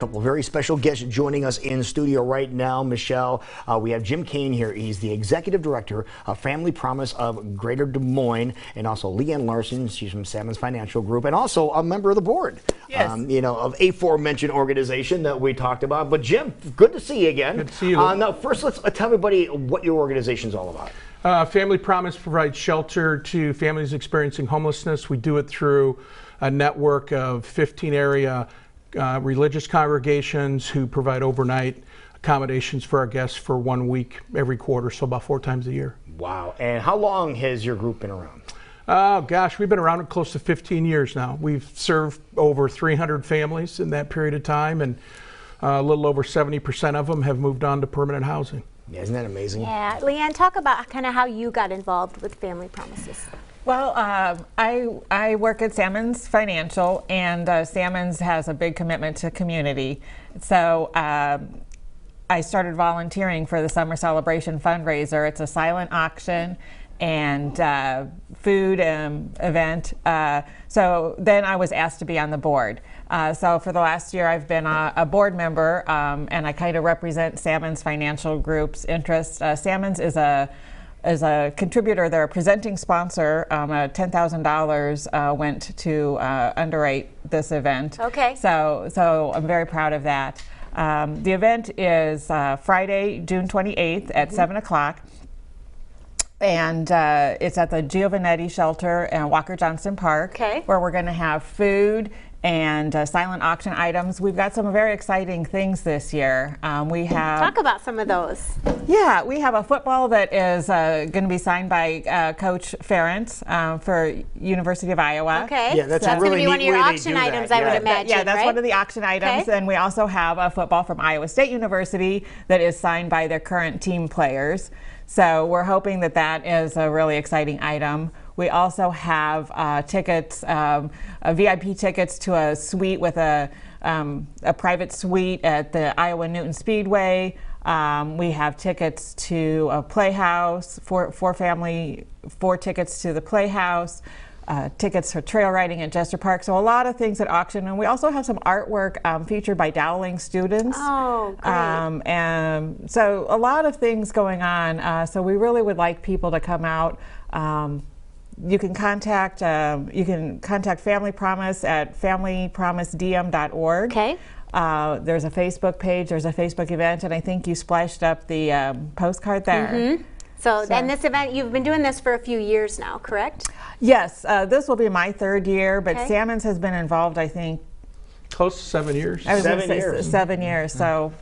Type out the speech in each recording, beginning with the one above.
Couple of very special guests joining us in studio right now. Michelle, we have Jim Kane here. He's the Executive Director of Family Promise of Greater Des Moines, and also Leanne Larson. She's from Salmons Financial Group, and also a member of the board. Yes. Of aforementioned organization that we talked about. But Jim, good to see you again. Good to see you. Now, first, let's tell everybody what your organization is all about. Family Promise provides shelter to families experiencing homelessness. We do it through a network of 15 area religious congregations who provide overnight accommodations for our guests for 1 week every quarter, so about 4 times a year. Wow. And how long has your group been around? Oh gosh, we've been around close to 15 years now. We've served over 300 families in that period of time, and a little over 70% of them have moved on to permanent housing. Yeah, isn't that amazing? Yeah, Leanne, talk about kind of how you got involved with Family Promises. Well, I work at Salmons Financial, and Salmons has a big commitment to community. So I started volunteering for the Summer Celebration fundraiser. It's a silent auction and food event. So then I was asked to be on the board. So for the last year, I've been a board member, and I kind of represent Salmons Financial Group's interests. Salmons is a contributor. They're a presenting sponsor. $10,000 went to underwrite this event. Okay. So I'm very proud of that. The event is Friday, June 28th at 7 o'clock. And it's at the Giovanetti Shelter in Walker Johnston Park, where we're going to have food and silent auction items. We've got some very exciting things this year. We have talk about some of those. Yeah, we have a football that is going to be signed by Coach Ferentz for University of Iowa. Okay, yeah, that's going to be one of your auction that. items, I would imagine. Yeah, that's right? one of the auction items. Okay. And we also have a football from Iowa State University that is signed by their current team players. So we're hoping that that is a really exciting item. We also have tickets, VIP tickets to a suite with a private suite at the Iowa Newton Speedway. We have tickets to a Playhouse, 4 tickets to the Playhouse, tickets for trail riding at Jester Park. So a lot of things at auction. And we also have some artwork featured by Dowling students. Oh, great. And so a lot of things going on. So we really would like people to come out. You can contact Family Promise at familypromisedm.org. Okay. There's a Facebook page. There's a Facebook event, and I think you splashed up the postcard there. Mm-hmm. So, and this event, you've been doing this for a few years now, correct? Yes, this will be my 3rd year, but Okay. Salmons has been involved, I think, Close to 7 years. I was gonna 7 say years. 7 years. So,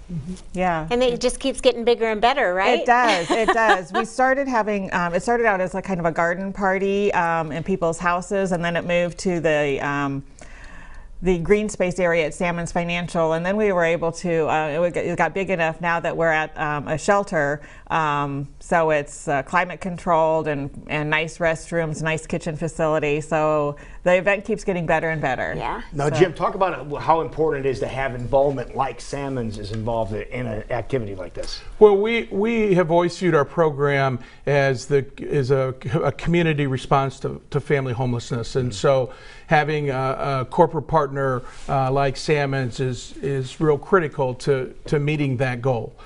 yeah. And it just keeps getting bigger and better, right? It does. It does. We started having. It started out as a kind of a garden party in people's houses, and then it moved to the green space area at Salmons Financial, and then we were able to. It got big enough now that we're at a shelter, so it's climate controlled and nice restrooms, nice kitchen facility. So the event keeps getting better and better. Yeah. Now, Jim, talk about how important it is to have involvement like Salmons is involved in an activity like this. Well, we have always viewed our program as a community response to family homelessness, and so having a corporate partner like Salmons is real critical to meeting that goal.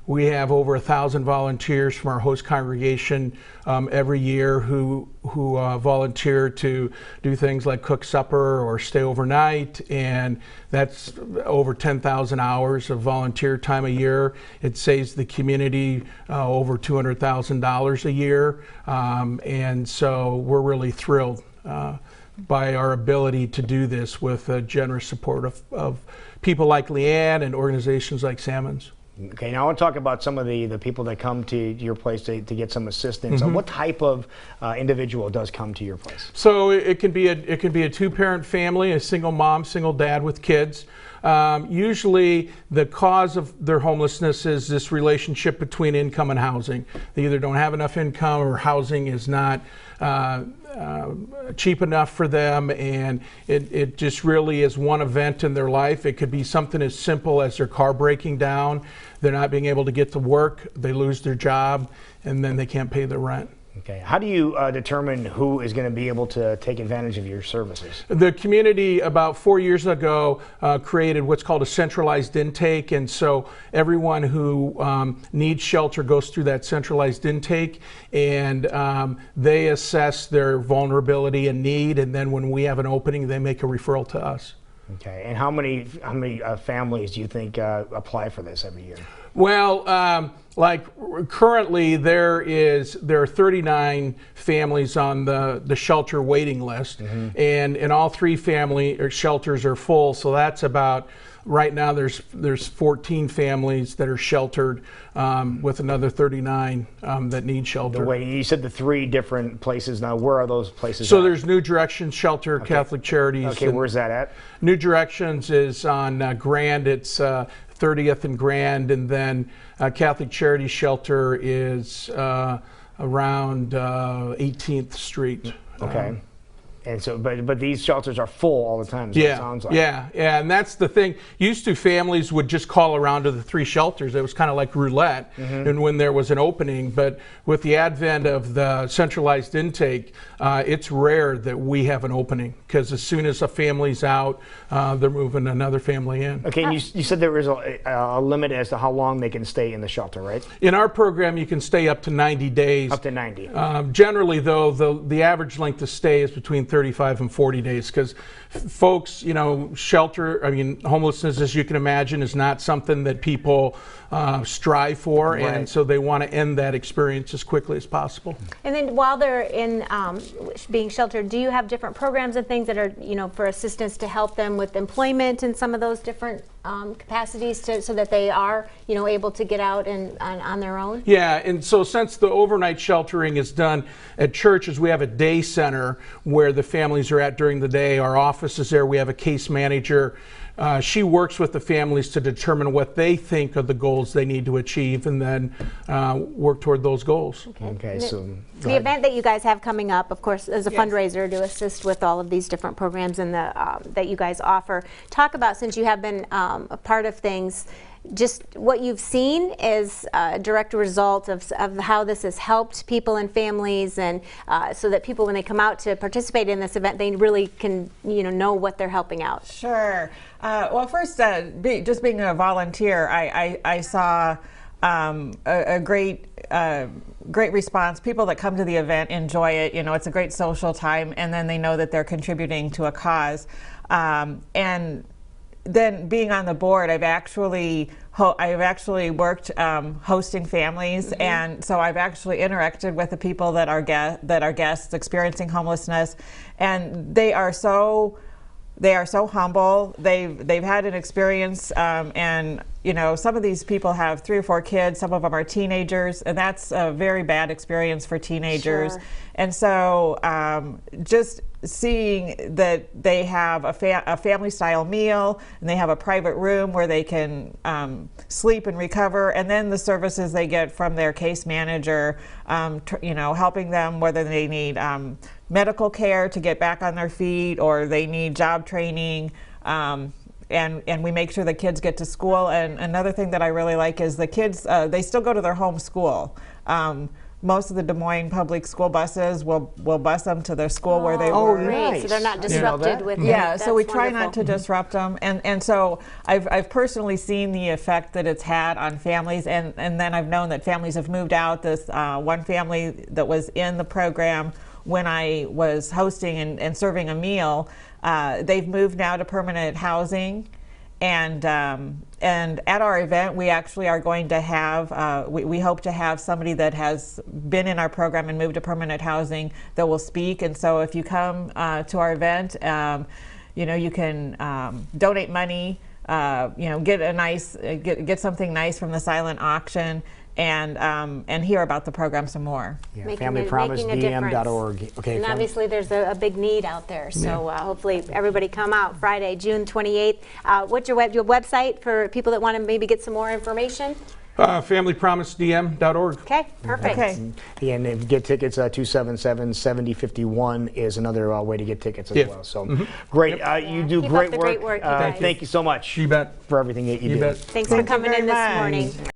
We have over 1,000 volunteers from our host congregation every year who volunteer to do things like cook supper or stay overnight, and that's over 10,000 hours of volunteer time a year. It saves the community over $200,000 a year, and so we're really thrilled by our ability to do this with generous support of people like Leanne and organizations like Salmons. Okay, now I want to talk about some of the people that come to your place to get some assistance. What type of individual does come to your place? So it can be a 2-parent family, a single mom, single dad with kids. Usually the cause of their homelessness is this relationship between income and housing. They either don't have enough income or housing is not cheap enough for them, and it just really is one event in their life. It could be something as simple as their car breaking down, they're not being able to get to work, they lose their job, and then they can't pay their rent. Okay. How do you determine who is going to be able to take advantage of your services? The community about 4 years ago created what's called a centralized intake, and so everyone who needs shelter goes through that centralized intake, and they assess their vulnerability and need, and then when we have an opening, they make a referral to us. Okay. And how many families do you think apply for this every year? Well, like currently there are 39 families on the shelter waiting list, and all 3 family or shelters are full. So that's about right now there's 14 families that are sheltered, with another 39 that need shelter. Wait, you said the 3 different places. Now, where are those places? So at? there's New Directions Shelter, Catholic Charities. Okay, where's that at? New Directions is on Grand. It's 30th and Grand, and then Catholic Charities Shelter is around 18th Street. Okay. And so, but these shelters are full all the time, is what it sounds like. Yeah, and that's the thing. Used to, families would just call around to the 3 shelters. It was kind of like roulette, and when there was an opening. But with the advent of the centralized intake, it's rare that we have an opening, because as soon as a family's out, they're moving another family in. Okay, and you said there was a limit as to how long they can stay in the shelter, right? In our program, you can stay up to 90 days. Up to 90. Generally, though, the average length of stay is between 35 and 40 days, because folks, homelessness, as you can imagine, is not something that people strive for, Right. and so they want to end that experience as quickly as possible. And then while they're in being sheltered, do you have different programs and things that are, for assistance to help them with employment and some of those different capacities so that they are, able to get out and on their own? Yeah, and so since the overnight sheltering is done at churches, we have a day center where the families are at during the day. Our office is there. We have a case manager. She works with the families to determine what they think are the goals they need to achieve, and then work toward those goals. Okay, so The event that you guys have coming up, of course, is a fundraiser to assist with all of these different programs and that you guys offer. Talk about, since you have been a part of things, just what you've seen is a direct result of how this has helped people and families, and so that people, when they come out to participate in this event, they really can know what they're helping out. Sure. Well, first, just being a volunteer, I saw a great response. People that come to the event enjoy it. It's a great social time, and then they know that they're contributing to a cause. And then being on the board, I've actually worked hosting families, and so I've actually interacted with the people that are guests experiencing homelessness, and they are so humble. They've had an experience, and some of these people have 3 or 4 kids. Some of them are teenagers, and that's a very bad experience for teenagers. Sure. And so just seeing that they have a family-style meal, and they have a private room where they can sleep and recover, and then the services they get from their case manager, helping them whether they need medical care to get back on their feet, or they need job training, and we make sure the kids get to school. And another thing that I really like is the kids, they still go to their home school. Most of the Des Moines public school buses will bus them to their school where they were. Nice. So they're not I didn't know disrupted that. with Yeah, it. so we That's try wonderful. not to disrupt them, and so I've personally seen the effect that it's had on families, and then I've known that families have moved out. This one family that was in the program when I was hosting and serving a meal, they've moved now to permanent housing. And at our event, we actually are going to have, we hope to have somebody that has been in our program and moved to permanent housing that will speak. And so if you come to our event, you can donate money, get a nice, get something nice from the silent auction, and hear about the program some more. yeah, Making a familypromisedm.org. difference. Okay, And obviously there's a big need out there, so hopefully everybody come out Friday, June 28th. What's your website for people that want to maybe get some more information? Familypromisedm.org. Okay, perfect. Okay. Yeah, and if you get tickets, 277-7051 is another way to get tickets as Yeah. well. So great. You do Keep up great the work. great work, you guys. Thank you so much You bet. for everything that you You do. bet. Thanks for Thank you coming very in this much. morning.